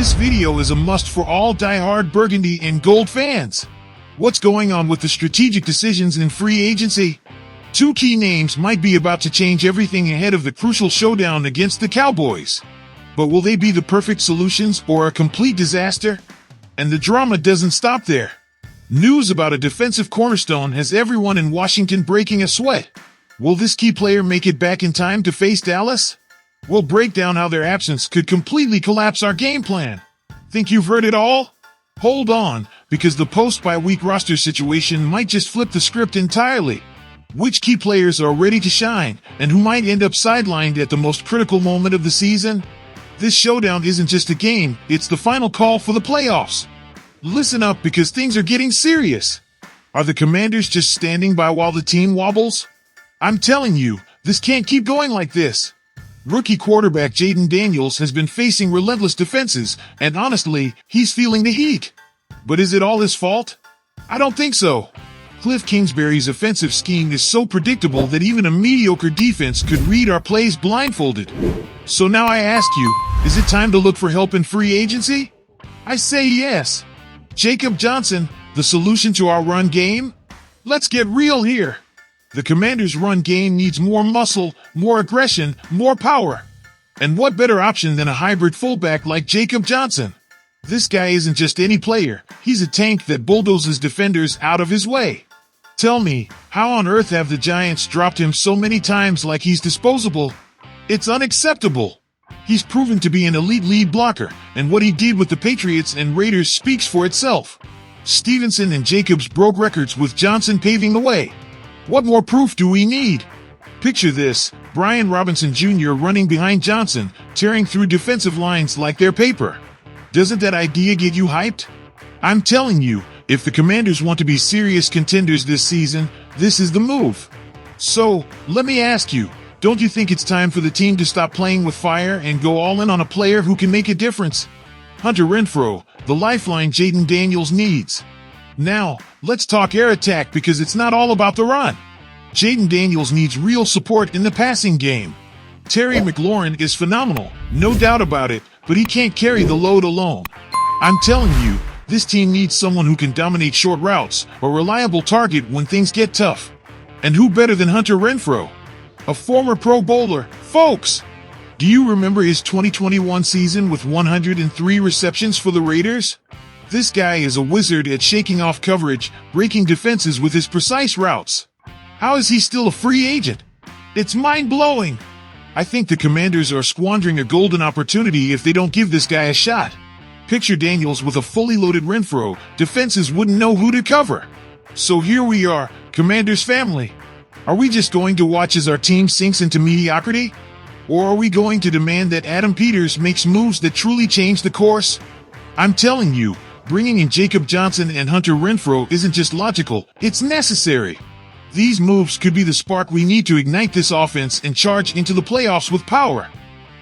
This video is a must for all die-hard burgundy and gold fans. What's going on with the strategic decisions in free agency? Two key names might be about to change everything ahead of the crucial showdown against the Cowboys. But will they be the perfect solutions or a complete disaster? And the drama doesn't stop there. News about a defensive cornerstone has everyone in Washington breaking a sweat. Will this key player make it back in time to face Dallas? We'll break down how their absence could completely collapse our game plan. Think you've heard it all? Hold on, because the post-bye-week roster situation might just flip the script entirely. Which key players are ready to shine, and who might end up sidelined at the most critical moment of the season? This showdown isn't just a game, it's the final call for the playoffs. Listen up, because things are getting serious. Are the Commanders just standing by while the team wobbles? I'm telling you, this can't keep going like this. Rookie quarterback Jaden Daniels has been facing relentless defenses, and honestly, he's feeling the heat. But is it all his fault? I don't think so. Cliff Kingsbury's offensive scheme is so predictable that even a mediocre defense could read our plays blindfolded. So now I ask you, is it time to look for help in free agency? I say yes. Jacob Johnson, the solution to our run game? Let's get real here. The Commanders' run game needs more muscle, more aggression, more power. And what better option than a hybrid fullback like Jacob Johnson? This guy isn't just any player, he's a tank that bulldozes defenders out of his way. Tell me, how on earth have the Giants dropped him so many times like he's disposable? It's unacceptable. He's proven to be an elite lead blocker, and what he did with the Patriots and Raiders speaks for itself. Stevenson and Jacobs broke records with Johnson paving the way. What more proof do we need? Picture this, Brian Robinson Jr. running behind Johnson, tearing through defensive lines like they're paper. Doesn't that idea get you hyped? I'm telling you, if the Commanders want to be serious contenders this season, this is the move. So, let me ask you, don't you think it's time for the team to stop playing with fire and go all in on a player who can make a difference? Hunter Renfro, the lifeline Jaden Daniels needs. Now, let's talk air attack because it's not all about the run. Jaden Daniels needs real support in the passing game. Terry McLaurin is phenomenal, no doubt about it, but he can't carry the load alone. I'm telling you, this team needs someone who can dominate short routes, a reliable target when things get tough. And who better than Hunter Renfro? A former Pro Bowler, folks! Do you remember his 2021 season with 103 receptions for the Raiders? This guy is a wizard at shaking off coverage, breaking defenses with his precise routes. How is he still a free agent? It's mind-blowing. I think the Commanders are squandering a golden opportunity if they don't give this guy a shot. Picture Daniels with a fully loaded Renfro, defenses wouldn't know who to cover. So here we are, Commanders family. Are we just going to watch as our team sinks into mediocrity? Or are we going to demand that Adam Peters makes moves that truly change the course? I'm telling you, bringing in Jacob Johnson and Hunter Renfro isn't just logical, it's necessary. These moves could be the spark we need to ignite this offense and charge into the playoffs with power.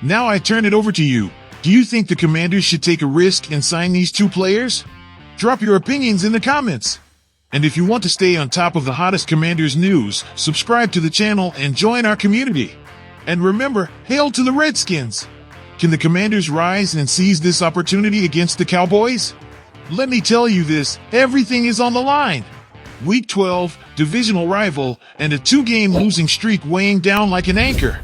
Now I turn it over to you. Do you think the Commanders should take a risk and sign these two players? Drop your opinions in the comments. And if you want to stay on top of the hottest Commanders news, subscribe to the channel and join our community. And remember, hail to the Redskins! Can the Commanders rise and seize this opportunity against the Cowboys? Let me tell you this, everything is on the line. Week 12, divisional rival, and a 2-game losing streak weighing down like an anchor.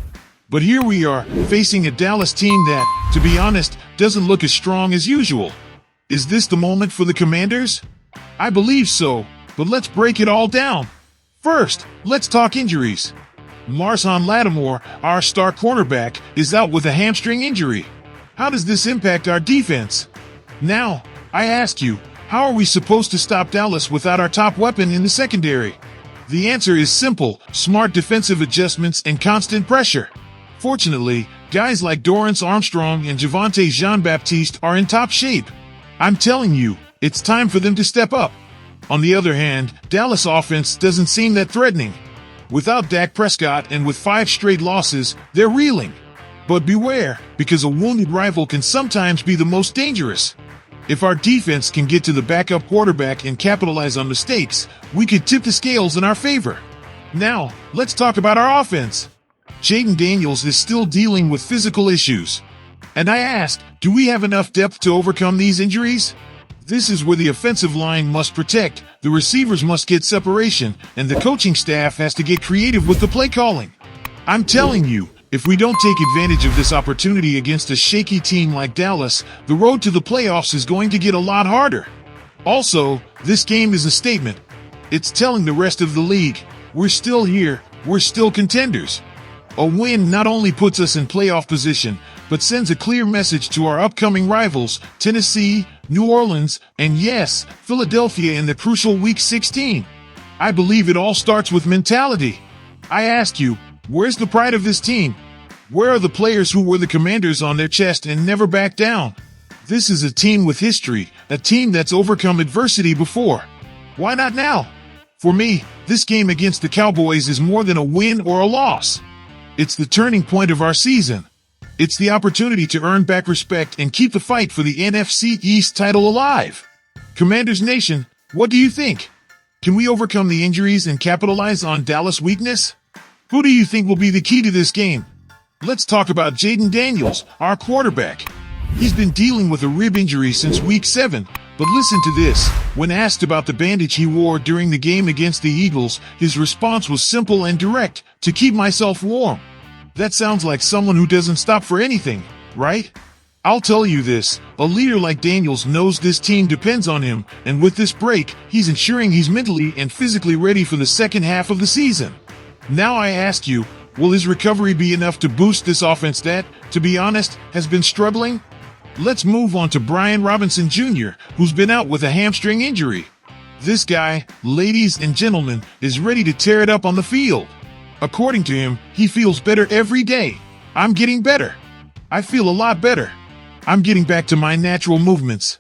But here we are, facing a Dallas team that, to be honest, doesn't look as strong as usual. Is this the moment for the Commanders? I believe so, but let's break it all down. First, let's talk injuries. Marshawn Lattimore, our star cornerback, is out with a hamstring injury. How does this impact our defense? Now, I ask you, how are we supposed to stop Dallas without our top weapon in the secondary? The answer is simple, smart defensive adjustments and constant pressure. Fortunately, guys like Dorrance Armstrong and Javonte Jean-Baptiste are in top shape. I'm telling you, it's time for them to step up. On the other hand, Dallas offense doesn't seem that threatening. Without Dak Prescott and with 5 straight losses, they're reeling. But beware, because a wounded rival can sometimes be the most dangerous. If our defense can get to the backup quarterback and capitalize on mistakes, we could tip the scales in our favor. Now, let's talk about our offense. Jaden Daniels is still dealing with physical issues. And I ask, do we have enough depth to overcome these injuries? This is where the offensive line must protect, the receivers must get separation, and the coaching staff has to get creative with the play calling. I'm telling you, if we don't take advantage of this opportunity against a shaky team like Dallas, the road to the playoffs is going to get a lot harder. Also, this game is a statement. It's telling the rest of the league, we're still here, we're still contenders. A win not only puts us in playoff position, but sends a clear message to our upcoming rivals, Tennessee, New Orleans, and yes, Philadelphia in the crucial Week 16. I believe it all starts with mentality. I ask you, where's the pride of this team? Where are the players who wore the Commanders on their chest and never backed down? This is a team with history, a team that's overcome adversity before. Why not now? For me, this game against the Cowboys is more than a win or a loss. It's the turning point of our season. It's the opportunity to earn back respect and keep the fight for the NFC East title alive. Commanders Nation, what do you think? Can we overcome the injuries and capitalize on Dallas' weakness? Who do you think will be the key to this game? Let's talk about Jaden Daniels, our quarterback. He's been dealing with a rib injury since Week 7, but listen to this. When asked about the bandage he wore during the game against the Eagles, his response was simple and direct: to keep myself warm. That sounds like someone who doesn't stop for anything, right? I'll tell you this, a leader like Daniels knows this team depends on him, and with this break, he's ensuring he's mentally and physically ready for the second half of the season. Now I ask you, will his recovery be enough to boost this offense that, to be honest, has been struggling? Let's move on to Brian Robinson Jr., who's been out with a hamstring injury. This guy, ladies and gentlemen, is ready to tear it up on the field. According to him, he feels better every day. I'm getting better. I feel a lot better. I'm getting back to my natural movements.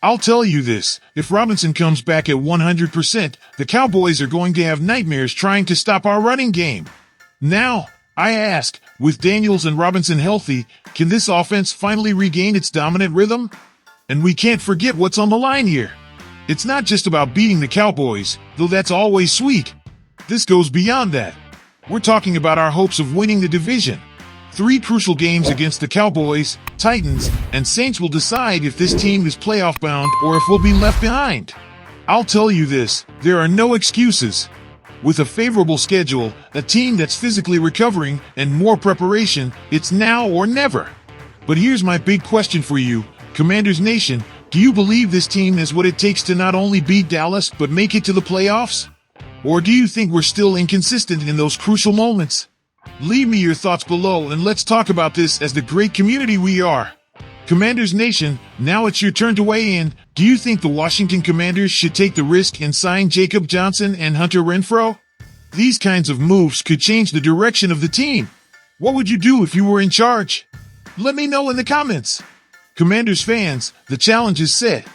I'll tell you this, if Robinson comes back at 100%, the Cowboys are going to have nightmares trying to stop our running game. Now, I ask, with Daniels and Robinson healthy, can this offense finally regain its dominant rhythm? And we can't forget what's on the line here. It's not just about beating the Cowboys, though that's always sweet. This goes beyond that. We're talking about our hopes of winning the division. 3 crucial games against the Cowboys, Titans, and Saints will decide if this team is playoff bound or if we'll be left behind. I'll tell you this, there are no excuses. With a favorable schedule, a team that's physically recovering, and more preparation, it's now or never. But here's my big question for you, Commanders Nation, do you believe this team has what it takes to not only beat Dallas but make it to the playoffs? Or do you think we're still inconsistent in those crucial moments? Leave me your thoughts below and let's talk about this as the great community we are. Commanders Nation, now it's your turn to weigh in. Do you think the Washington Commanders should take the risk and sign Jacob Johnson and Hunter Renfro? These kinds of moves could change the direction of the team. What would you do if you were in charge? Let me know in the comments. Commanders fans, the challenge is set.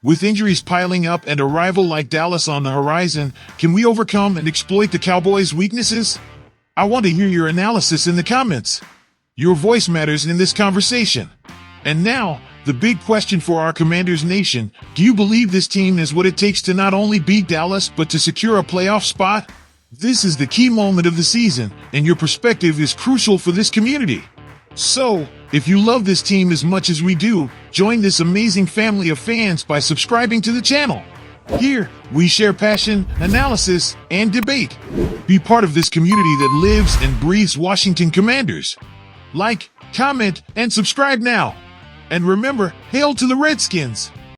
With injuries piling up and a rival like Dallas on the horizon, can we overcome and exploit the Cowboys' weaknesses? I want to hear your analysis in the comments. Your voice matters in this conversation. And now, the big question for our Commanders Nation, do you believe this team has what it takes to not only beat Dallas but to secure a playoff spot? This is the key moment of the season, and your perspective is crucial for this community. So, if you love this team as much as we do, join this amazing family of fans by subscribing to the channel. Here, we share passion, analysis, and debate. Be part of this community that lives and breathes Washington Commanders. Like, comment, and subscribe now. And remember, hail to the Redskins!